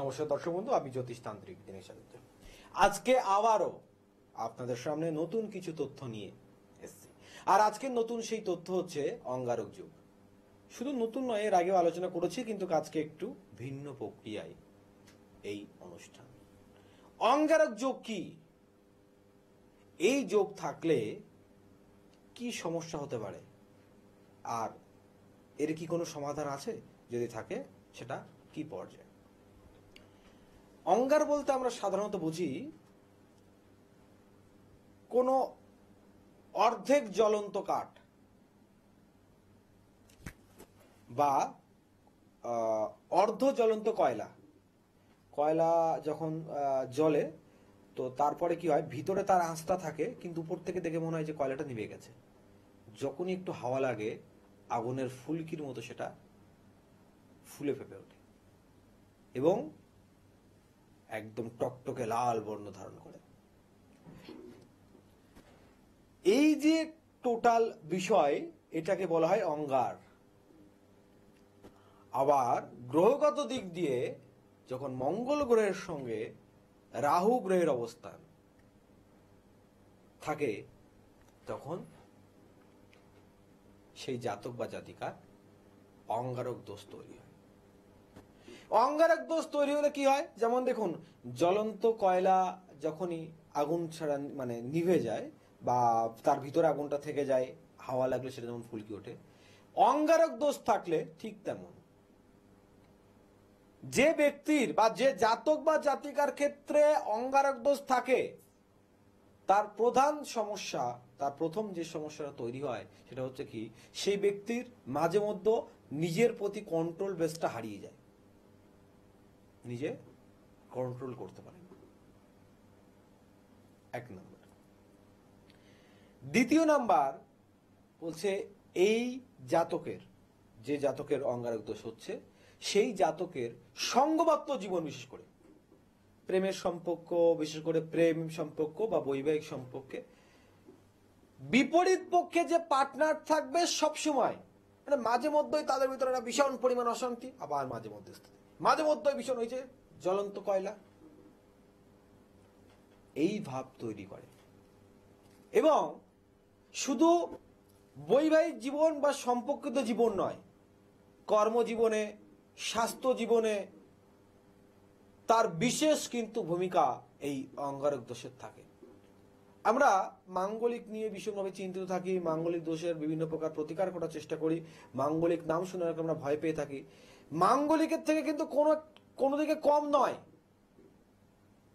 নমস্কার দর্শক বন্ধু, আমি জ্যোতিষতান্ত্রিক দিনেশ আদিত্য। আজকে আবারও আপনাদের সামনে নতুন কিছু তথ্য নিয়ে এসেছি। আর আজকের নতুন সেই তথ্য হচ্ছে অঙ্গারক যোগ। শুধু নতুন নয়, এর আগেও আলোচনা করেছি, কিন্তু আজকে একটু ভিন্ন প্রক্রিয়ায় এই অনুষ্ঠান। অঙ্গারক যোগ কি? এই যোগ থাকলে কি সমস্যা হতে পারে, আর এর কি কোনো সমাধান আছে? যদি থাকে সেটা কি পর্যায়ে? অঙ্গার বলতে আমরা সাধারণত বুঝি কোনো অর্ধেক জ্বলন্ত কাঠ বা অর্ধ জ্বলন্ত কয়লা। কয়লা যখন জ্বলে, তো তারপরে কি হয়, ভিতরে তার আঁচটা থাকে, কিন্তু উপর থেকে দেখে মনে হয় যে কয়লাটা নিভে গেছে। যখনই একটু হাওয়া লাগে, আগুনের ফুলকির মতো সেটা ফুলে ফেপে ওঠে এবং একদম টকটকে লাল বর্ণ ধারণ করে। এই যে টোটাল বিষয়, এটাকে বলা হয় অঙ্গার। আবার গ্রহগত দিক দিয়ে যখন মঙ্গল গ্রহের সঙ্গে রাহু গ্রহের অবস্থান থাকে, তখন সেই জাতক বা জাতিকার অঙ্গারক দোষ তৈরি হয়। অঙ্গারক দোষ তৈরি হলে কি হয়, যেমন দেখুন, জ্বলন্ত কয়লা যখনই আগুন ছাড়া মানে নিভে যায় বা তার ভিতরে আগুনটা থেকে যায়, হাওয়া লাগলে সেটা যেমন ফুলকি ওঠে, অঙ্গারক দোষ থাকলে ঠিক তেমন। যে ব্যক্তির বা যে জাতক বা জাতিকার ক্ষেত্রে অঙ্গারক দোষ থাকে, তার প্রধান সমস্যা, তার প্রথম যে সমস্যাটা তৈরি হয় সেটা হচ্ছে কি, সেই ব্যক্তির মাঝে মধ্যে নিজের প্রতি কন্ট্রোল বেসটা হারিয়ে যায়, নিজে কন্ট্রোল করতে পারে না। এক নম্বর। দ্বিতীয় নাম্বার বলছে, এই জাতকের, যে জাতকের অঙ্গারক দোষ হচ্ছে, সেই জাতকের সঙ্গবদ্ধ জীবন, বিশেষ করে প্রেমের সম্পর্ক, বিশেষ করে প্রেম সম্পর্ক বা বৈবাহিক সম্পর্কে বিপরীত পক্ষে যে পার্টনার থাকবে সবসময়, মানে মাঝে মধ্যেই তাদের ভিতরে একটা ভীষণ পরিমাণ অশান্তি, আবার মাঝে মধ্যে মাঝে মধ্যে ভীষণ হয়েছে জ্বলন্ত কয়লা, এই ভাব তৈরি করে। এবং শুধু বৈবাহিক জীবন বা সম্পর্কিত জীবন নয়, কর্মজীবনে, স্বাস্থ্য জীবনে তার বিশেষ কিন্তু ভূমিকা এই অঙ্গারক দোষের থাকে। আমরা মাঙ্গলিক নিয়ে ভীষণভাবে চিন্তিত থাকি, মাঙ্গলিক দোষের বিভিন্ন প্রকার প্রতিকার করার চেষ্টা করি, মাঙ্গলিক নাম শুনে আমরা ভয় পেয়ে থাকি। মাঙ্গলিকের থেকে কিন্তু কোনো দিকে কম নয়,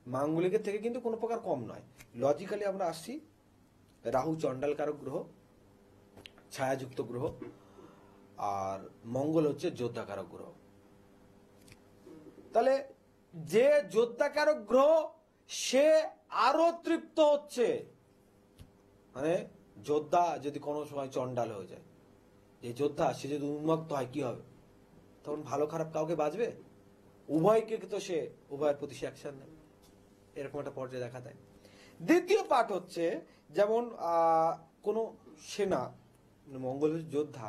মাঙ্গলিকের থেকে কিন্তু কোনো প্রকার কম নয়। লজিক্যালি আমরা আসছি, রাহু চণ্ডালকারক গ্রহ, ছায়াযুক্ত গ্রহ, আর মঙ্গল হচ্ছে যোদ্ধাকারক গ্রহ। তাহলে যে যোদ্ধাকারক গ্রহ, সে আরো তৃপ্ত হচ্ছে। মানে যোদ্ধা যদি কোনো সময় চণ্ডাল হয়ে যায়, যে যোদ্ধা সে যদি উন্মত্ত হয়, কি হবে তখন? ভালো খারাপ কাউকে বাঁচবে? উভয়কে তো সে, উভয়ের প্রতি সে অ্যাকশন নেয়, এরকম একটা পর্যায়ে দেখা দেয়। দ্বিতীয় পার্ট হচ্ছে, যেমন কোনো সেনা, মঙ্গল যোদ্ধা,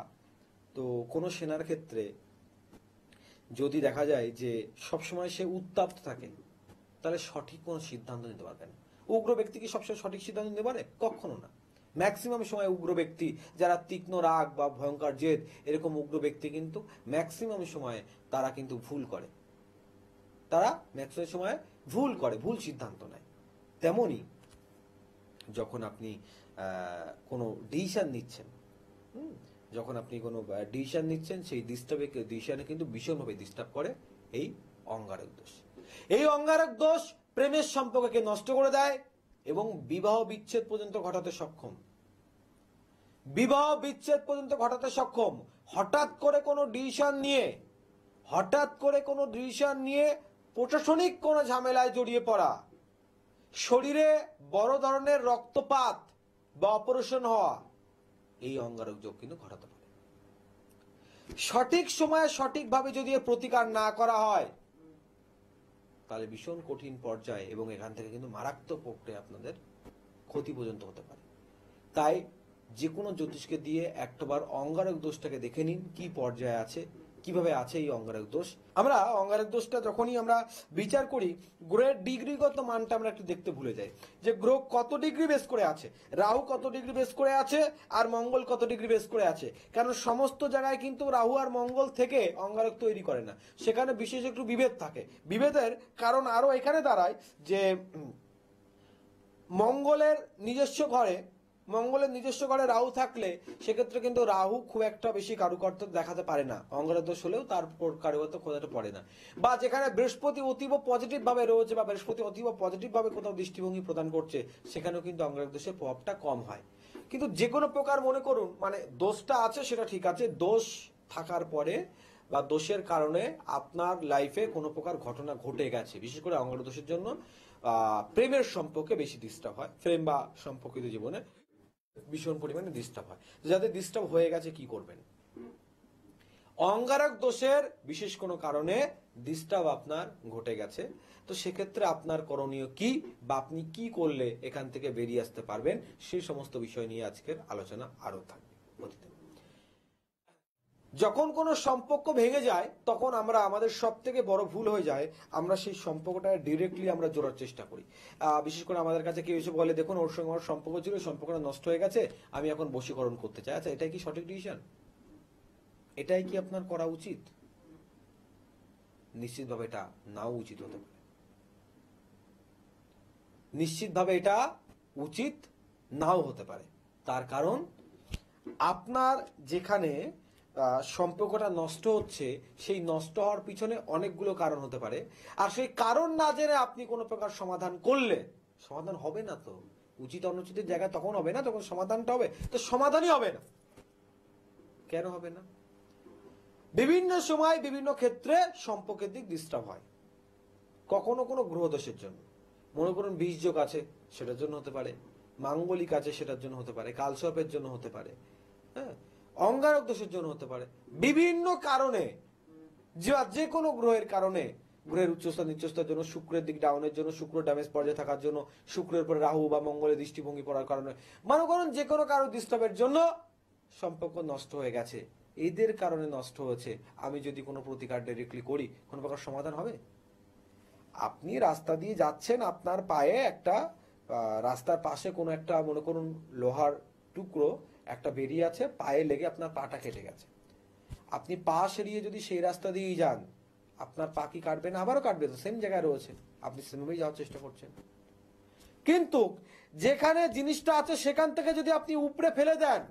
তো কোনো সেনার ক্ষেত্রে যদি দেখা যায় যে সবসময় সে উত্তপ্ত থাকে, তাহলে সঠিক কোনো সিদ্ধান্ত নিতে পারবে না। উগ্র ব্যক্তি কি সবসময় সঠিক সিদ্ধান্ত নিতে পারে? কখনো না। ম্যাক্সিমাম সময় উগ্র ব্যক্তি, যারা তীক্ষ্ণ রাগ বা ভয়ঙ্কর জেদ, এরকম উগ্র ব্যক্তি কিন্তু ম্যাক্সিমাম সময় তারা কিন্তু ভুল করে, তারা ম্যাক্সিমাম সময় ভুল করে, ভুল সিদ্ধান্ত নেয়। তেমনি যখন আপনি কোনো ডিসিশন নিচ্ছেন, যখন আপনি কোনো ডিসিশন নিচ্ছেন, সেই ডিসিশনে কিন্তু ভীষণভাবে ডিস্টার্ব করে এই অঙ্গারক দোষ। এই অঙ্গারক দোষ প্রেমের সম্পর্ককে নষ্ট করে দেয় এবং বিবাহ বিচ্ছেদ পর্যন্ত ঘটাতে সক্ষম। বিবাহ বিচ্ছেদ পর্যন্ত ঘটাতে সক্ষম। হঠাৎ করে কোনো ডিসিশন নিয়ে প্রশাসনিক কোনো ঝামেলায় জড়িয়ে পড়া, শরীরে বড় ধরনের রক্তপাত বা অপারেশন হওয়া, এই অঙ্গারক যোগ কিন্তু ঘটাতে পারে। সঠিক সময়ে সঠিকভাবে যদি এর প্রতিকার না করা হয়, তাহলে ভীষণ কঠিন পর্যায়ে এবং এখান থেকে কিন্তু মারাত্মক প্রক্রিয়া আপনাদের ক্ষতি পর্যন্ত হতে পারে। তাই যে কোনো জ্যোতিষকে দিয়ে একটাবার অঙ্গারক দোষটাকে দেখে নিন, কি পর্যায়ে আছে, কিভাবে আছে এই অঙ্গারক দোষ। আমরা অঙ্গারক দোষটা যখনই আমরা বিচার করি, গ্রহের ডিগ্রিগত মানটা আমরা একটু দেখতে ভুলে যাই, যে গ্রহ কত ডিগ্রি বেস করে আছে, রাহু কত ডিগ্রি বেস করে আছে, আর মঙ্গল কত ডিগ্রি বেস করে আছে। কারণ সমস্ত জায়গায় কিন্তু রাহু আর মঙ্গল থেকে অঙ্গারক তৈরি করে না, সেখানে বিশেষ একটু বিভেদ থাকে। বিভেদের কারণ আরো এখানে দাঁড়ায় যে মঙ্গলের নিজস্ব ঘরে রাহু থাকলে সেক্ষেত্রে কিন্তু রাহু খুব একটা বেশি কারুকর্য দেখাতে পারে না, অঙ্গারক দোষ হলেও তার কারুকর্য খোঁজাতে পারে না। বা যেখানে বৃহস্পতি অতীব পজিটিভ ভাবে রয়েছে বা বৃহস্পতি অতীব পজিটিভ ভাবে কোথাও দৃষ্টিভঙ্গি প্রদান করছে, সেখানেও কিন্তু অঙ্গারক দোষের প্রভাবটা কম হয়। কিন্তু যে কোনো প্রকার মনে করুন মানে দোষটা আছে সেটা ঠিক আছে, দোষ থাকার পরে বা দোষের কারণে আপনার লাইফে কোনো প্রকার ঘটনা ঘটে গেছে, বিশেষ করে অঙ্গারক দোষের জন্য প্রেমের সম্পর্কে বেশি ডিস্টার্ব হয়, প্রেম বা সম্পর্কিত জীবনে ভীষণ পরিমাণে ডিস্টার্ব হয়। যাদের ডিস্টার্ব হয়ে গেছে কি করবেন? অঙ্গারক দোষের বিশেষ কোনো কারণে ডিস্টার্ব আপনার ঘটে গেছে, তো সেক্ষেত্রে আপনার করণীয় কি বা আপনি কি করলে এখান থেকে বেরিয়ে আসতে পারবেন, সেই সমস্ত বিষয় নিয়ে আজকের আলোচনা আরো থাকবে। যখন কোনো সম্পর্ক ভেঙে যায় তখন আমাদের সব থেকে বড় ভুল হয়ে যায়, আমরা সেই সম্পর্কটা ডিরেক্টলি আমরা জোড়ার চেষ্টা করি। বিশেষ করে আমাদের কাছে কেউ এসে বলে, দেখুন ওর সঙ্গে আমার সম্পর্ক ছিল, সম্পর্কটা নষ্ট হয়ে গেছে, আমি এখন বশীকরণ করতে চাই। আচ্ছা, এটাই কি সঠিক ডিসিশন? এটাই কি আপনার করা উচিত? নিশ্চিতভাবে এটা নাও উচিত হতে পারে, নিশ্চিতভাবে এটা উচিত নাও হতে পারে। তার কারণ আপনার যেখানে সম্পর্কটা নষ্ট হচ্ছে, সেই নষ্ট হওয়ার পিছনে অনেকগুলো কারণ হতে পারে, আর সেই কারণ না জেনে আপনি কোনো প্রকার সমাধান করলে সমাধান হবে না। তো উচিত অনুচিতের জায়গা তখন হবে না যখন সমাধানটা হবে, তো সমাধানই হবে না। কেন হবে না? বিভিন্ন সময় বিভিন্ন ক্ষেত্রে সম্পর্কের দিক ডিস্টার্ব হয়, কখনো কোনো গ্রহদোষের জন্য, মনে করুন বীজযোগ আছে সেটার জন্য হতে পারে, মাঙ্গলিক আছে সেটার জন্য হতে পারে, কালসর্পের জন্য হতে পারে, হ্যাঁ, অঙ্গারক দোষের জন্য হতে পারে, বিভিন্ন কারণে, যে কোনো গ্রহের কারণে, গ্রহের উচ্চস্থা নিচস্থতার জন্য, শুক্রের দিক ডাউনের জন্য, শুক্র ড্যামেজ পর্যায়ে থাকার জন্য, শুক্রের পরে রাহু বা মঙ্গলের দৃষ্টিভঙ্গি পড়ার কারণে, মনে করুন যে কোনো কারো ডিস্টার্বের জন্য সম্পর্ক নষ্ট হয়ে গেছে, এদের কারণে নষ্ট হয়েছে। আমি যদি কোনো প্রতিকার ডাইরেক্টলি করি, কোনো প্রকার সমাধান হবে? আপনি রাস্তা দিয়ে যাচ্ছেন, আপনার পায়ে একটা রাস্তার পাশে কোনো একটা মনে করুন লোহার টুকরো একটা বেরিয়ে আছে, পায়ে লেগে আপনার পাটা কেটে গেছে, আপনি পা সেরিয়ে যদি সেই রাস্তা দিয়েই যান, আপনার পা কি কাটবে না? আবারও কাটবে, তো সেম জায়গায় রয়েছে, আপনি সেমভাবেই যাওয়ার চেষ্টা করছেন। কিন্তু যেখানে জিনিসটা আছে সেখান থেকে যদি আপনি উপড়ে ফেলে দেন,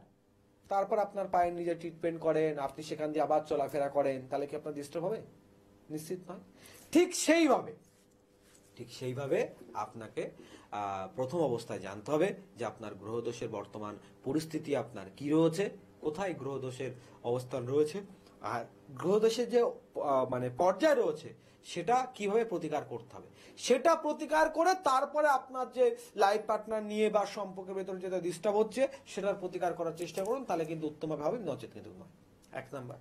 তারপর আপনার পায়ের নিজে ট্রিটমেন্ট করেন, আপনি সেখান দিয়ে আবার চলাফেরা করেন, তাহলে কি আপনার ডিস্টার্ব হবে? নিশ্চিত নয়। ঠিক সেইভাবে আপনাকে প্রথম অবস্থায় জানতে হবে যে আপনার গ্রহদোষের বর্তমান পরিস্থিতি আপনার কি রয়েছে, কোথায় গ্রহদোষের অবস্থান রয়েছে, আর গ্রহদোষের যে মানে পর্যায় রয়েছে সেটা কিভাবে প্রতিকার করতে হবে, সেটা প্রতিকার করে তারপরে আপনার যে লাইফ পার্টনার নিয়ে বা সম্পর্কের ভেতরে যেটা ডিস্টার্ব হচ্ছে সেটার প্রতিকার করার চেষ্টা করুন, তাহলে কিন্তু উত্তমভাবে হবে, নচেত কিন্তু নয়। এক নাম্বার।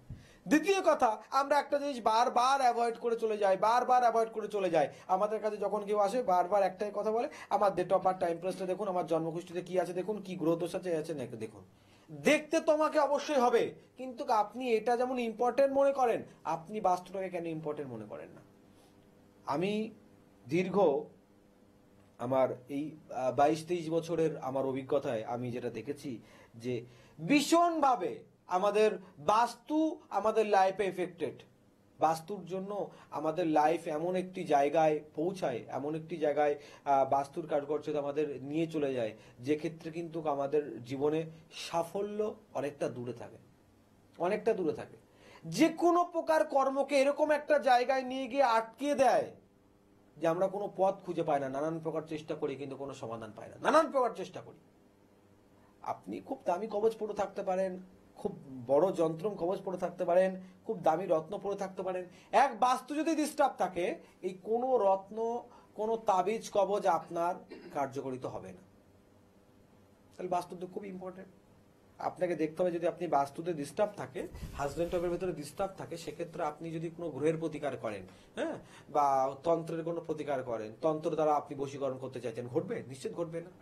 দ্বিতীয় কথা, আমরা একটা জিনিস বারবার অ্যাভয়েড করে চলে যাই। আমাদের কাছে যখন কেউ আসে বারবার একটাই কথা বলে, আমার ডেট অফ বার্থ টাইম প্লেসটা দেখুন, আমার জন্মকুষ্ঠিতে কি আছে দেখুন, কি গ্রহ দোষ আছে নাকি দেখুন। দেখতে তোমাকে অবশ্যই হবে, কিন্তু আপনি এটা যেমন ইম্পর্টেন্ট মনে করেন, আপনি বাস্তুটাকে কেন ইম্পর্টেন্ট মনে করেন না? আমি দীর্ঘ আমার এই 22-23 বছরের আমার অভিজ্ঞতায় আমি যেটা দেখেছি যে ভীষণভাবে আমাদের বাস্তু আমাদের লাইফে এফেক্টেড। বাস্তুর জন্য আমাদের লাইফ এমন একটি জায়গায় পৌঁছায়, এমন একটি জায়গায় বাস্তুর কার্যকর্তা আমাদের নিয়ে চলে যায়, যে ক্ষেত্রে কিন্তু আমাদের জীবনে সাফল্য অনেকটা দূরে থাকে। যে কোনো প্রকার কর্মকে এরকম একটা জায়গায় নিয়ে গিয়ে আটকে দেয় যে আমরা কোনো পথ খুঁজে পাই না, নানান প্রকার চেষ্টা করি কিন্তু কোনো সমাধান পাই না, নানান প্রকার চেষ্টা করি। আপনি খুব দামি কবচ পরে থাকতে পারেন, খুব বড় যন্ত্রম কবচ পরে থাকতে পারেন, খুব দামি রত্ন পরে থাকতে পারেন, এক বাস্তু যদি ডিস্টার্ব থাকে, এই কোনো রত্ন, কোনো তাবিজ কবচ আপনার কার্যকরিত হবে না। তাহলে বাস্তু তো খুব ইম্পর্টেন্ট। আপনাকে দেখতে হবে, যদি আপনি বাস্তুতে ডিস্টার্ব থাকে, হাজবেন্ড ওয়াইফের ভেতরে ডিস্টার্ব থাকে, সেক্ষেত্রে আপনি যদি কোনো গ্রহের প্রতিকার করেন, হ্যাঁ, বা তন্ত্রের কোনো প্রতিকার করেন, তন্ত্র দ্বারা আপনি বশীকরণ করতে চাইছেন, ঘটবে? নিশ্চিত ঘটবে না।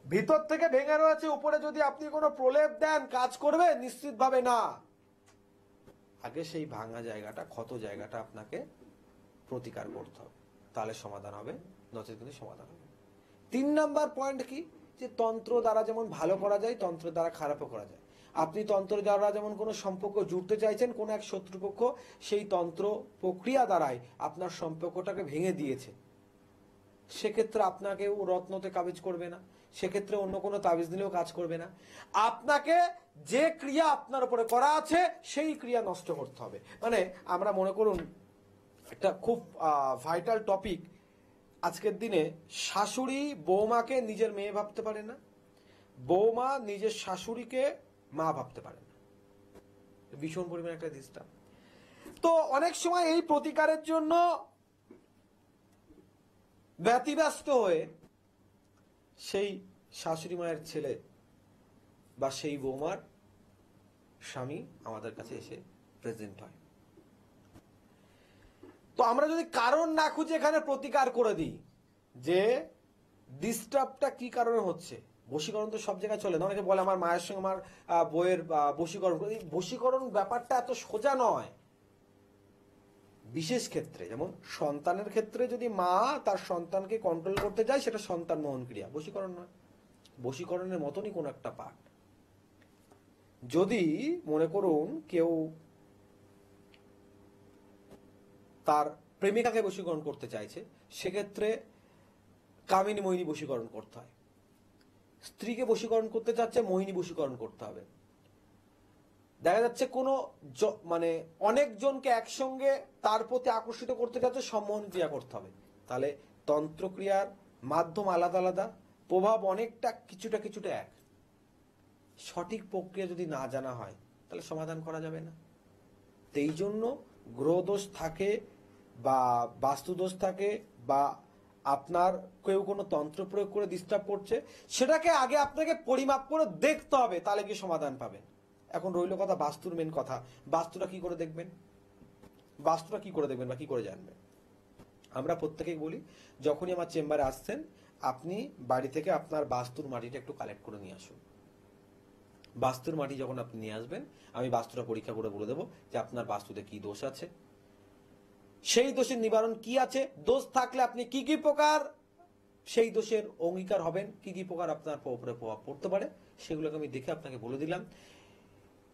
ভিতর থেকে ভেঙে রয়েছে, উপরে যদি আপনি কোনো প্রলেপ দেন কাজ করবে? নিশ্চিতভাবে না। আগে সেই ভাঙা জায়গাটা, ক্ষত জায়গাটা আপনাকে প্রতিকার করতে হবে, তাহলে সমাধান হবে, নচেত কিন্তু সমাধান হবে। 3 নাম্বার পয়েন্ট কি, যে তন্ত্র দ্বারা যেমন ভালো করা যায়, তন্ত্র দ্বারা খারাপও করা যায়। আপনি তন্ত্র দ্বারা যেমন কোনো সম্পর্ক জুড়তে চাইছেন, কোনো এক শত্রুপক্ষ সেই তন্ত্র প্রক্রিয়া দ্বারাই আপনার সম্পর্কটাকে ভেঙে দিয়েছে, সেক্ষেত্রে আপনাকেও রত্নতে কাবিজ করবে না, সেক্ষেত্রে অন্য কোনো তাবিজ দিলেও কাজ করবে না। আপনাকে যে ক্রিয়া আপনার উপরে করা আছে সেই ক্রিয়া নষ্ট করতে হবে। মানে আমরা মনে করুন একটা খুব ভাইটাল টপিক, আজকের দিনে শাশুড়ি বৌমাকে নিজের মেয়ে ভাবতে পারে না, বৌমা নিজের শাশুড়িকে মা ভাবতে পারে না, ভীষণ পরিমাণে একটা ডিস্টার্ব। তো অনেক সময় এই প্রতিকারের জন্য ব্যতিব্যস্ত হয়ে সেই শাশুড়ি মায়ের ছেলে বা সেই বৌমার স্বামী আমাদের কাছে এসে প্রেজেন্ট হয়। তো আমরা যদি কারণ না খুঁজে এখানে প্রতিকার করে দিই যে ডিস্টার্বটা কি কারণে হচ্ছে, বশীকরণ তো সব জায়গায় চলে না। অনেকে বলে আমার মায়ের সঙ্গে আমার বইয়ের বশীকরণ, বশীকরণ ব্যাপারটা এত সোজা নয়। বিশেষ ক্ষেত্রে যেমন সন্তানের ক্ষেত্রে যদি মা তার সন্তানকে কন্ট্রোল করতে যায়, সেটা সন্তান মোহন ক্রিয়া, বশীকরণ নয়। বশীকরণের মতনই কোন একটা পার্ট। যদি মনে করুন কেউ তার প্রেমিকাকে বশীকরণ করতে চাইছে, সেক্ষেত্রে কামিনী মোহিনী বশীকরণ করতে হয়। স্ত্রীকে বশীকরণ করতে চাচ্ছে, মোহিনী বশীকরণ করতে হবে। দেখা যাচ্ছে কোনো মানে অনেকজনকে একসঙ্গে তার প্রতি আকর্ষিত করতে যাচ্ছে, সম্মোহন ক্রিয়া করতে হবে। তাহলে তন্ত্রক্রিয়ার মাধ্যম আলাদা আলাদা, প্রভাব অনেকটা কিছুটা কিছুটা এক। সঠিক প্রক্রিয়া যদি না জানা হয় তাহলে সমাধান করা যাবে না। তো এই জন্য গ্রহদোষ থাকে বা বাস্তুদোষ থাকে বা আপনার কেউ কোনো তন্ত্র প্রয়োগ করে ডিস্টার্ব করছে, সেটাকে আগে আপনাকে পরিমাপ করে দেখতে হবে, তাহলে কি সমাধান পাবেন। এখন রইল কথা বাস্তুর মেন কথা, বাস্তুটা কি করে দেখবেন, বাস্তুটা কি করে দেখবেন বা কি করে জানবেন। আমরা প্রত্যেকেই বলি, যখনই আমার চেম্বারে আসছেন আপনি বাড়ি থেকে আপনার বাস্তুর মাটিটা একটু কালেক্ট করে নিয়ে আসুন। বাস্তুর মাটি যখন আপনি নিয়ে আসবেন, আমি বাস্তুটা পরীক্ষা করে বলে দেবো যে আপনার বাস্তুতে কি দোষ আছে, সেই দোষের নিবারণ কি আছে, দোষ থাকলে আপনি কি কি প্রকার সেই দোষের অঙ্গীকার হবেন, কি কি প্রকার আপনার উপরে প্রভাব পড়তে পারে, সেগুলোকে আমি দেখে আপনাকে বলে দিলাম।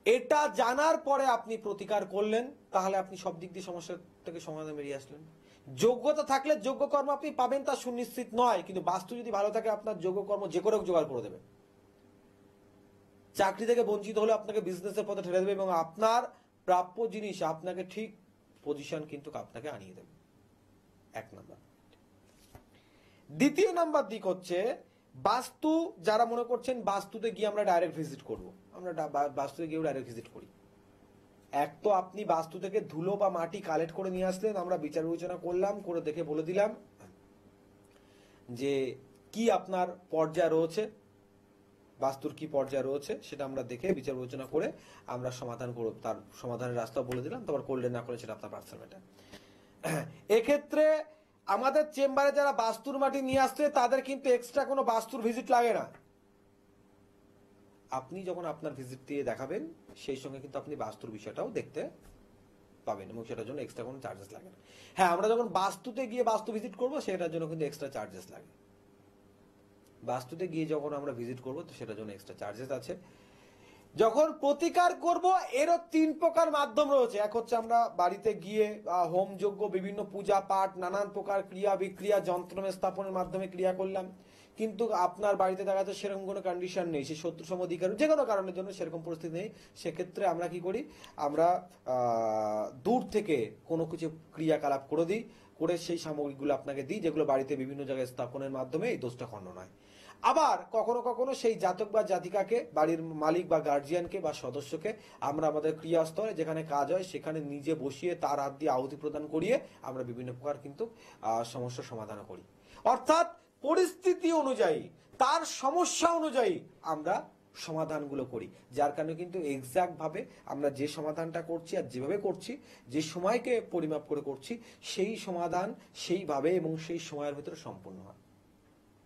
এটা জানার পরে আপনি প্রতিকার করলেন, তাহলে আপনি সব দিক দিয়ে সমস্যা থেকে সমাধান বেরিয়ে আসলেন। যোগ্যতা থাকলে যোগ্য কর্ম আপনি পাবেন তা সুনিশ্চিত নয়, কিন্তু বাস্তু যদি ভালো থাকে আপনার যোগ্য কর্ম যে করে জোগাড় করে দেবে। চাকরি থেকে বঞ্চিত হলে আপনাকে বিজনেসের পথে ঠেলে দেবে এবং আপনার প্রাপ্য জিনিস আপনাকে ঠিক পজিশন কিন্তু আপনাকে আনিয়ে দেবে। 1 নাম্বার। দ্বিতীয় নাম্বার দিক হচ্ছে বাস্তু। যারা মনে করছেন বাস্তুতে গিয়ে আমরা ডাইরেক্ট ভিজিট করব, আমরা বাস্তুতে গিয়ে ডাইরেক্ট ভিজিট করি। এক তো আপনি বাস্তু থেকে ধুলো বা মাটি কালেক্ট করে নিয়ে আসলেন, আমরা বিচার বিবেচনা করলাম, করে দেখে বলে দিলাম যে কি আপনার পর্যায় রয়েছে, বাস্তুর কি পর্যায়ে রয়েছে সেটা আমরা দেখে বিচার বিবেচনা করে আমরা সমাধান করব, তার সমাধানের রাস্তা বলে দিলাম। তারপর করলেন না করলেন সেটা আপনার পার্সোনাল ম্যাটার। এক্ষেত্রে আমাদের চেম্বারে যারা বাস্তুর মাটি নিয়ে আসছে তাদের কিন্তু এক্সট্রা কোনো বাস্তুর ভিজিট লাগে না। আপনি যখন আপনার ভিজিট দিয়ে দেখাবেন সেই সঙ্গে কিন্তু আপনি বাস্তুর বিষয়টাও দেখতে পাবেন এবং সেটার জন্য এক্সট্রা কোনো চার্জেস লাগে না। হ্যাঁ, আমরা যখন বাস্তুতে গিয়ে বাস্তু ভিজিট করব সেটার জন্য কিন্তু এক্সট্রা চার্জেস লাগে। বাস্তুতে গিয়ে যখন আমরা ভিজিট করব তো সেটার জন্য এক্সট্রা চার্জেস আছে। যখন প্রতিকার করব এরও 3 প্রকার মাধ্যম রয়েছে। এক হচ্ছে আমরা বাড়িতে গিয়ে হোম যজ্ঞ, বিভিন্ন পূজা পাঠ, নানান প্রকার ক্রিয়া বিক্রিয়া, যন্ত্রমে স্থাপনের মাধ্যমে ক্রিয়া করলাম, কিন্তু আপনার বাড়িতে দেখা যাচ্ছে সেরকম কোনো কন্ডিশন নেই, সে শত্রু সমধিকার যে কোনো কারণের জন্য সেরকম পরিস্থিতি নেই। সেক্ষেত্রে আমরা কি করি, আমরা দূর থেকে কোনো কিছু ক্রিয়াকলাপ করে দিই, করে সেই সামগ্রীগুলো আপনাকে দিই যেগুলো বাড়িতে বিভিন্ন জায়গায় স্থাপনের মাধ্যমে এই দোষটা খণ্ডন হয়। আবার কখনো কখনো সেই জাতক বা জাতিকাকে, বাড়ির মালিক বা গার্জিয়ানকে বা সদস্যকে আমরা আমাদের ক্রিয়াস্থলে যেখানে কাজ হয় সেখানে নিজে বসিয়ে তার হাত দিয়ে আহুতি প্রদান করিয়ে আমরা বিভিন্ন প্রকার কিন্তু সমস্যার সমাধান করি। অর্থাৎ পরিস্থিতি অনুযায়ী, তার সমস্যা অনুযায়ী আমরা সমাধানগুলো করি, যার কারণে কিন্তু এক্সাক্ট ভাবে আমরা যে সমাধানটা করছি আর যেভাবে করছি, যে সময়কে পরিমাপ করে করছি, সেই সমাধান সেইভাবে এবং সেই সময়ের ভিতরে সম্পূর্ণ হয়।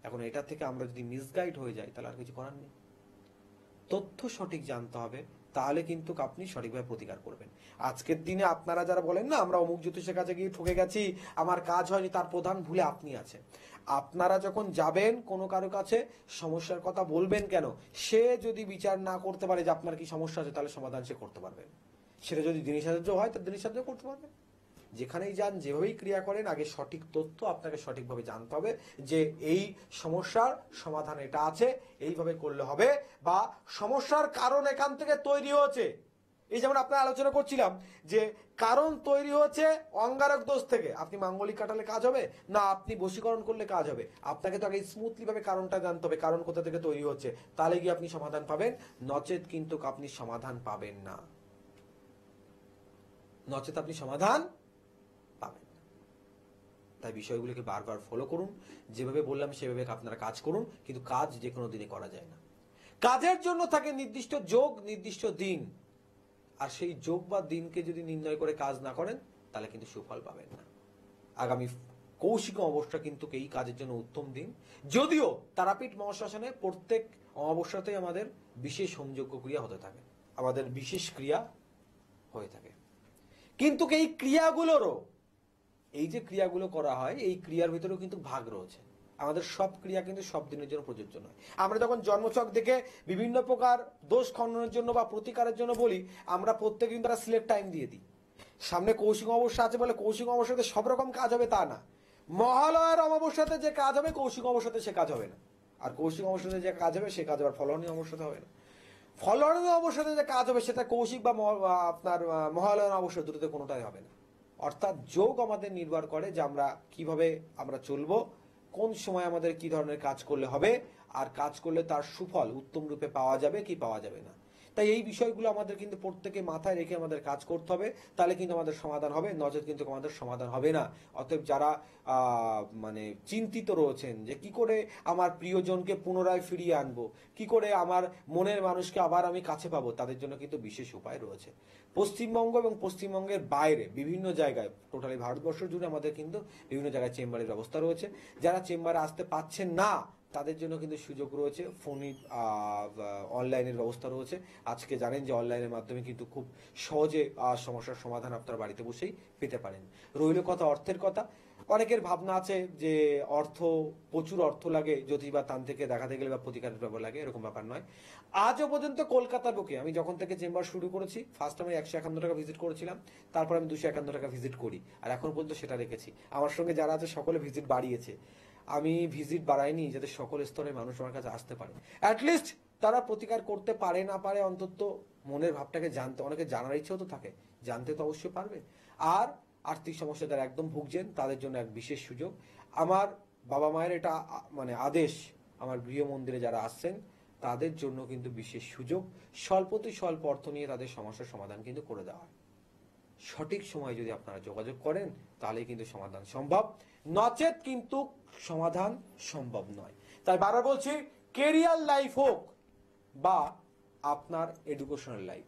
এখন এটা থেকে আমরা যদি মিসগাইড হয়ে যাই তাহলে আর কিছু করার নেই। তথ্য সঠিক জানতে হবে, তাহলে কিন্তু আপনি সঠিকভাবে প্রতিকার করবেন। আজকের দিনে আপনারা যারা বলেন না আমরা অমুক জ্যোতিষের কাছে গিয়ে ঠকে গেছি, আমার কাজ হয়নি, তার প্রধান ভুলে আপনি আছেন। আপনারা যখন যাবেন কোনো কারো কাছে, সমস্যার কথা বলবেন কেন, সে যদি বিচার না করতে পারে যে আপনার কি সমস্যা আছে, তাহলে সমাধান সে করতে পারবেন। সেটা যদি দিনের সাহায্য হয় তার দিনের সাহায্য করতে পারবেন। যেখানেই যান, যেভাবেই ক্রিয়া করেন, আগে সঠিক তথ্য আপনাকে সঠিকভাবে জানতে হবে যে এই সমস্যার সমাধান এটা আছে, এইভাবে করলে হবে, বা সমস্যার কারণ এখান থেকে তৈরি হয়েছে। এই যেমন আপনার আলোচনা করছিলাম যে কারণ তৈরি হচ্ছে অঙ্গারক দোষ থেকে। আপনি মাঙ্গলিক কাটালে কাজ হবে না, আপনি বশীকরণ করলে কাজ হবে? আপনাকে তো আগে স্মুথলি ভাবে কারণটা জানতে হবে, কারণ কোথা থেকে তৈরি হচ্ছে, তাহলে গিয়ে আপনি সমাধান পাবেন। নচেত কিন্তু আপনি সমাধান পাবেন না, নচেত আপনি সমাধান পাবেন না। তাই বিষয়গুলোকে বারবার ফলো করুন, যেভাবে বললাম সেভাবে আপনারা কাজ করুন, কিন্তু কাজ যে কোনো দিনে করা যায় না। কাজের জন্য থাকে নির্দিষ্ট যোগ, নির্দিষ্ট দিন, আর সেই যোগ বা দিনকে যদি নির্ণয় করে কাজ না করেন তাহলে কিন্তু সুফল পাবেন না। আগামী কৌশিক অমাবস্যা কিন্তু এই কাজের জন্য উত্তম দিন। যদিও তারাপীঠ মহাশ্মশানে প্রত্যেক অমাবস্যাতেই আমাদের বিশেষ হোমযজ্ঞ ক্রিয়া হতে থাকে, আমাদের বিশেষ ক্রিয়া হয়ে থাকে, কিন্তু এই ক্রিয়াগুলোরও, এই যে ক্রিয়াগুলো করা হয়, এই ক্রিয়ার ভিতরেও কিন্তু ভাগ রয়েছে। আমাদের সব ক্রিয়া কিন্তু সব দিনের জন্য প্রযোজ্য নয়। আমরা যখন জন্মছক দেখে বিভিন্ন প্রকার দোষ খণ্ডনের জন্য বা প্রতিকারের জন্য বলি, আমরা প্রত্যেকদিন তারা সিলেক্ট টাইম দিয়ে দিই। সামনে কৌশিক অমাবস্যা আছে বলে কৌশিক অমাবস্যাতে সব রকম কাজ হবে তা না। মহালয়ার অমাবস্যাতে যে কাজ হবে কৌশিক অমাবস্যাতে সে কাজ হবে না, আর কৌশিক অমাবস্যাতে যে কাজ হবে সে কাজ আবার ফলনীয় অমাবস্যাতে হবে না। ফলনীয় অমাবস্যাতে যে কাজ হবে সেটা কৌশিক বা আপনার মহালয়ার অমাবস্যা দুটোতে কোনোটাই হবে না। অর্থাৎ যোগ আমাদের নির্ভর করে যে আমরা কিভাবে আমরা চলবো, কোন সময় আমাদের কি ধরনের কাজ করলে হবে, আর কাজ করলে তার সুফল উত্তম রূপে পাওয়া যাবে কি পাওয়া যাবে না। তাই এই বিষয়গুলো আমাদের কিন্তু প্রত্যেকে মাথায় রেখে আমাদের কাজ করতে হবে, তাহলে কিন্তু আমাদের সমাধান হবে, নচেত কিন্তু আমাদের সমাধান হবে না। অতএব যারা মানে চিন্তিত রয়েছেন যে কি করে আমার প্রিয়জনকে পুনরায় ফিরিয়ে আনবো, কি করে আমার মনের মানুষকে আবার আমি কাছে পাবো, তাদের জন্য কিন্তু বিশেষ উপায় রয়েছে। পশ্চিমবঙ্গ এবং পশ্চিমবঙ্গের বাইরে বিভিন্ন জায়গায়, টোটালি ভারতবর্ষ জুড়ে আমাদের কিন্তু বিভিন্ন জায়গায় চেম্বারের ব্যবস্থা রয়েছে। যারা চেম্বারে আসতে পারছেন না তাদের জন্য কিন্তু সুযোগ রয়েছে, ফোনে অনলাইনের ব্যবস্থা রয়েছে। আজকে জানেন যে অনলাইনের মাধ্যমে কিন্তু খুব সহজে সমস্যার সমাধান আপনার বাড়িতে বসেই পেতে পারেন। রইল কথা অর্থের কথা। অনেকের ভাবনা আছে যে অর্থ, প্রচুর অর্থ লাগে জ্যোতিষ বা তান্ত্রিককে দেখাতে গেলে বা প্রতিকারের ব্যাপার লাগে, এরকম ব্যাপার নয়। আজও পর্যন্ত কলকাতার বুকে আমি যখন থেকে চেম্বার শুরু করেছি, ফার্স্ট আমি 151 টাকা ভিজিট করেছিলাম, তারপর আমি 251 টাকা ভিজিট করি, আর এখন পর্যন্ত সেটা রেখেছি। আমার সঙ্গে যারা আছে সকলে ভিজিট বাড়িয়েছে, আমি ভিজিট বাড়াইনি যাতে সকল স্তরের মানুষ আমার কাছে আসতে পারে। অ্যাটলিস্ট তারা প্রতিকার করতে পারে না পারে, অন্তত মনের ভাবটাকে জানতে, অনেকে জানার ইচ্ছেও তো থাকে, জানতে তো অবশ্যই পারবে। আর আর্থিক সমস্যা যারা একদম ভুগছেন তাদের জন্য এক বিশেষ সুযোগ। আমার বাবা মায়ের এটা মানে আদেশ, আমার গৃহ মন্দিরে যারা আসছেন তাদের জন্য কিন্তু বিশেষ সুযোগ, স্বল্পতি স্বল্প অর্থ নিয়ে তাদের সমস্যার সমাধান কিন্তু করে দেওয়া হয়। সঠিক সময় যদি আপনারা যোগাযোগ করেন তাহলে কিন্তু সমাধান সম্ভব, নচেত কিন্তু সমাধান সম্ভব নয়। তাই বারবার বলছি, কেরিয়ার লাইফ হোক বা আপনার এডুকেশনাল লাইফ,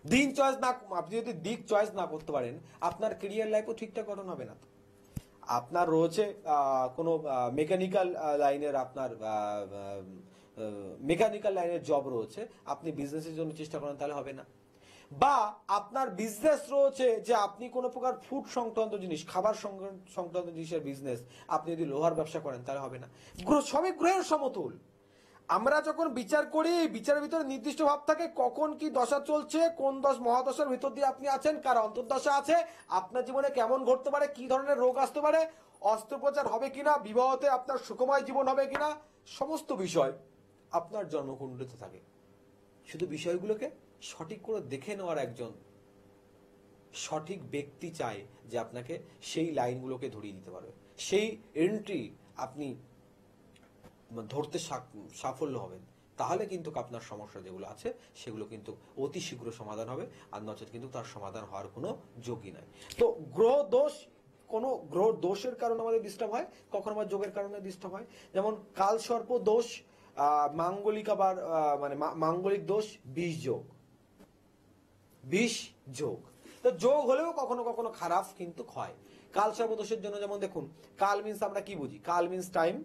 দিন চয়েস না, আপনি যদি দিক চয়েস না করতে পারেন আপনার কেরিয়ার লাইফও ঠিকঠাক গঠন হবে না। আপনার রয়েছে কোনো মেকানিক্যাল লাইনের, আপনার মেকানিক্যাল লাইনের জব রয়েছে, আপনি বিজনেসের জন্য চেষ্টা করেন তাহলে হবে না। বা আপনার বিজনেস রয়েছে যে আপনি কোনো প্রকার ফুড সংক্রান্ত জিনিস, খাবার সংক্রান্ত জিনিসের বিজনেস, আপনি যদি লোহার ব্যবসা করেন তাহলে হবে না। সবই গ্রহের সমতুল। আমরা যখন বিচার করি, বিচারের ভিতরে নির্দিষ্ট ভাব থাকে কখন কি দশা চলছে, কোন মহাদশার ভিতর দিয়ে আপনি আছেন, কার অন্তর্দশা আছে, আপনার জীবনে কেমন ঘটতে পারে, কি ধরনের রোগ আসতে পারে, অস্ত্রোপচার হবে কিনা, বিবাহতে আপনার সুখময় জীবন হবে কিনা, সমস্ত বিষয় আপনার জন্মকুণ্ডলিতে থাকে। শুধু বিষয়গুলোকে সঠিক করে দেখে নেওয়ার একজন সঠিক ব্যক্তি চাই যে আপনাকে সেই লাইনগুলোকে ধরিয়ে দিতে পারবে, সেই এন্ট্রি আপনি ধরতে সাফল্য হবেন। তাহলে কিন্তু আপনার সমস্যা যেগুলো আছে সেগুলো কিন্তু অতি শীঘ্র সমাধান হবে, আর নচেত কিন্তু তার সমাধান হওয়ার কোনো যোগই নাই। তো গ্রহ দোষ, কোনো গ্রহ দোষের কারণে আমাদের ডিস্টার্ব হয়, কখনো আবার যোগের কারণে ডিস্টার্ব হয়। যেমন কাল সর্প দোষ, মাঙ্গলিক, আবার মানে মাঙ্গলিক দোষ, বিষ যোগ, বিষ যোগ। তো যোগ হলেও কখনো কখনো খারাপ কিন্তু হয়। কাল সর্প দোষের জন্য যেমন দেখুন, কাল মিন্স আমরা কি বুঝি, কাল মিন্স টাইম,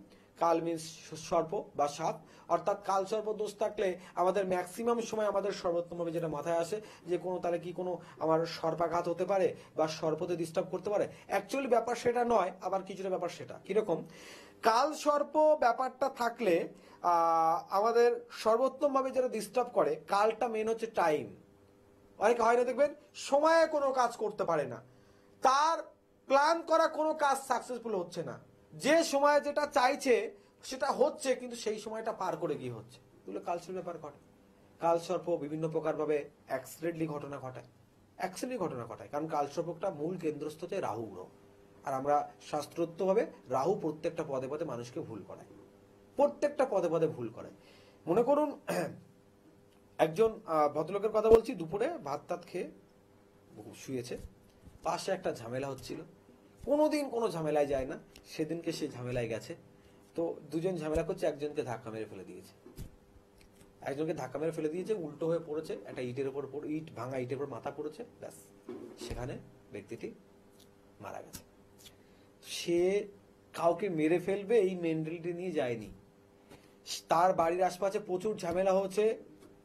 কাল মিন্স সর্প বা সাপ, অর্থাৎ কাল সর্প দোষ থাকলে আমাদের ম্যাক্সিমাম সময় আমাদের সর্বোত্তমভাবে যেটা মাথায় আসে যে কোনো তাহলে কি কোনো আমার সর্পাঘাত হতে পারে বা সর্পতে ডিস্টার্ব করতে পারে। অ্যাকচুয়ালি ব্যাপার সেটা নয়, আবার কিছুটা ব্যাপার সেটা কিরকম, কাল সর্প ব্যাপারটা থাকলে আমাদের সর্বোত্তমভাবে যেটা ডিস্টার্ব করে, কালটা মেন হচ্ছে টাইম। অনেকে হয় না দেখবেন সময়ে কোনো কাজ করতে পারে না, তার প্ল্যান করা কোনো কাজ সাকসেসফুল হচ্ছে না, যে সময়ে যেটা চাইছে সেটা হচ্ছে কিন্তু সেই সময়টা পার করে গিয়ে হচ্ছে, এগুলো কালসর্প ব্যাপার ঘটে। কালসর্প বিভিন্ন প্রকার ভাবে অ্যাক্সিডেন্টলি ঘটনা ঘটায়, কারণ কালসর্পটা মূল কেন্দ্রস্থ হচ্ছে রাহু গ্রহ। আর আমরা শাস্ত্রোক্তভাবে রাহু প্রত্যেকটা পদে পদে মানুষকে ভুল করায়, ভুল করায়। মনে করুন একজন ভদ্রলোকের কথা বলছি, দুপুরে ভাত টাত খেয়ে শুয়েছে, পাশে একটা ঝামেলা হচ্ছিল, কোনোদিন কোনো ঝামেলায় যায় না, সেদিনকে সে ঝামেলায় গেছে। তো দুজন ঝামেলা করছে, একজনকে ধাক্কা মেরে ফেলে দিয়েছে, উল্টো হয়ে পড়েছে, একটা ইটের উপর ভাঙা ইটের উপর মাথা পড়েছে, ব্যাস সেখানে ব্যক্তিটি মারা গেছে। সে কাউকে মেরে ফেলবে এই মেন্টালিটি নিয়ে যায়নি, তার বাড়ির আশপাশে প্রচুর ঝামেলা হচ্ছে,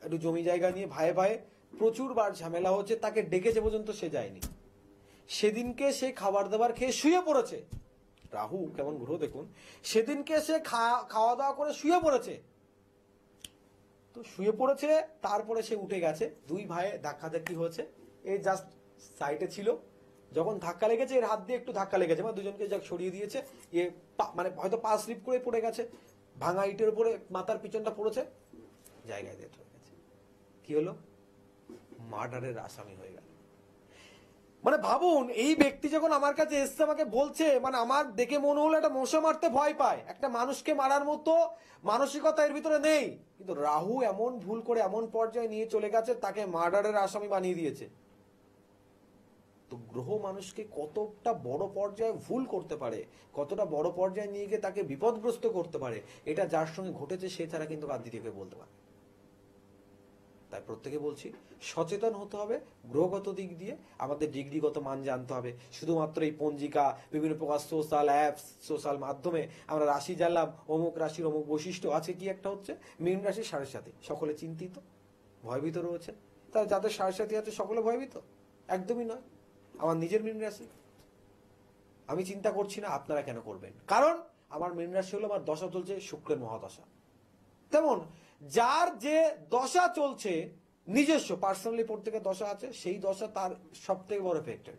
একটু জমি জায়গা নিয়ে ভাই প্রচুর বার ঝামেলা হচ্ছে, তাকে ডেকেছে পর্যন্ত সে যায়নি। সেদিনকে সে খাবার দাবার খেয়ে শুয়ে পড়েছে, রাহু কেমন গ্রহ দেখুন, সেদিনকে সে খাওয়া দাওয়া করে শুয়ে পড়েছে, তো শুয়ে পড়েছে, তারপরে সে উঠে গেছে, দুই ভাই ধাক্কাধাক্কি হয়েছে, এই জাস্ট সাইডে ছিল, যখন ধাক্কা লেগেছে এর হাত দিয়ে একটু ধাক্কা লেগেছে, মানে দুজনকে যা সরিয়ে দিয়েছে, এ মানে হয়তো পা স্লিপ করে পড়ে গেছে, ভাঙা ইটের উপরে মাথার পিছনটা পড়েছে, জায়গায় ডেথ হয়ে গেছে। কি হলো? মার্ডারের আসামি হয়ে গেল। মানে ভাবুন, এই ব্যক্তি যখন আমার কাছে এসছে, আমাকে বলছে, মানে আমার দেখে মনে হলো একটা মশা মারতে ভয় পায়, একটা মানুষকে মারার মতো মানসিকতা এর ভিতরে নেই, কিন্তু রাহু এমন ভুল করে এমন পর্যায়ে নিয়ে চলে গেছে, তাকে মার্ডারের আসামি বানিয়ে দিয়েছে। তো গ্রহ মানুষকে কতটা বড় পর্যায়ে ভুল করতে পারে, কতটা বড় পর্যায়ে নিয়ে গিয়ে তাকে বিপদগ্রস্ত করতে পারে, এটা যার সঙ্গে ঘটেছে সে ছাড়া কিন্তু আর দ্বিতীয়কে বলতে পারে। তাই প্রত্যেকে বলছি, সচেতন হতে হবে গ্রহগত দিক দিয়ে, আমাদের ডিগ্রিগত মান জানতে হবে। শুধুমাত্র এই পঞ্জিকা, বিভিন্ন প্রকার সোশ্যাল অ্যাপস, সোশ্যাল মাধ্যমে আমরা রাশি জানলাম, অমুক রাশির অমুক বৈশিষ্ট্য আছে, কি একটা হচ্ছে মীন রাশির 7.5, সকলে চিন্তিত, ভয়ভীত রয়েছে। তাহলে যাদের 7.5 আছে সকলে ভয়ভীত? একদমই নয়। আমার নিজের মীন রাশি, আমি চিন্তা করছি না, আপনারা কেন করবেন? কারণ আমার মীন রাশি হলো, আমার দশা চলছে শুক্রের মহাদশা। তেমন যার যে দশা চলছে, নিজস্ব পার্সোনালি প্রত্যেকের দশা আছে, সেই দশা তার সব থেকে বড় এফেক্টেড।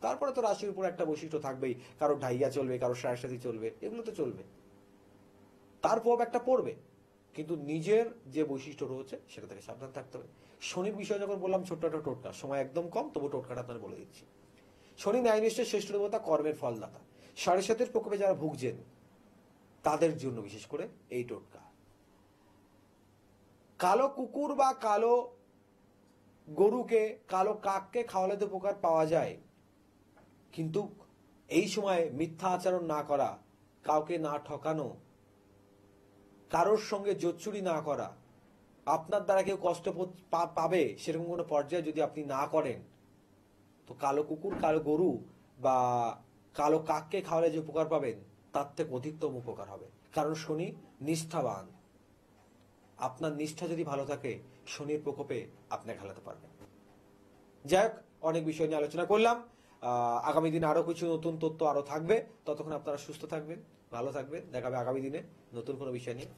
তারপরে তো রাশির উপর একটা বৈশিষ্ট্য থাকবেই, কারো ঢাইয়া চলবে, কারো 7.5 চলবে, এগুলো তো চলবে, তার প্রভাব একটা পড়বে, কিন্তু নিজের যে বৈশিষ্ট্য রয়েছে সেটা থেকে সাবধান থাকতে হবে। শনির বিষয়ে যখন বললাম ছোট্ট একটা টোটকা, সময় একদম কম, তবু টোটকাটা আপনার বলে দিচ্ছি। শনি ন্যায়নিষ্ঠের শ্রেষ্ঠ দেবতা, কর্মের ফলদাতা। 7.5 প্রকোপে যারা ভুগছেন তাদের জন্য বিশেষ করে এই টোটকা। কালো কুকুর বা কালো গরুকে, কালো কাককে খাওয়ালে তো উপকার পাওয়া যায়, কিন্তু এই সময় মিথ্যা আচরণ না করা, কাউকে না ঠকানো, কারোর সঙ্গে জোচ্চুরি না করা, আপনার দ্বারা কেউ কষ্ট পাবে সেরকম কোনো পর্যায়ে যদি আপনি না করেন, তো কালো কুকুর, কালো গরু বা কালো কাককে খাওয়ালে যে উপকার পাবেন তার থেকে অধিকতম উপকার হবে। কারণ শনি নিষ্ঠাবান, আপনার নিষ্ঠা যদি ভালো থাকে, শনির প্রকোপে আপনাকে খেলাতে পারবেন। যাই হোক, অনেক বিষয় নিয়ে আলোচনা করলাম। আগামী দিনে আরো কিছু নতুন তথ্য আরো থাকবে। ততক্ষণ আপনারা সুস্থ থাকবেন, ভালো থাকবেন। দেখাবে আগামী দিনে নতুন কোনো বিষয় নিয়ে।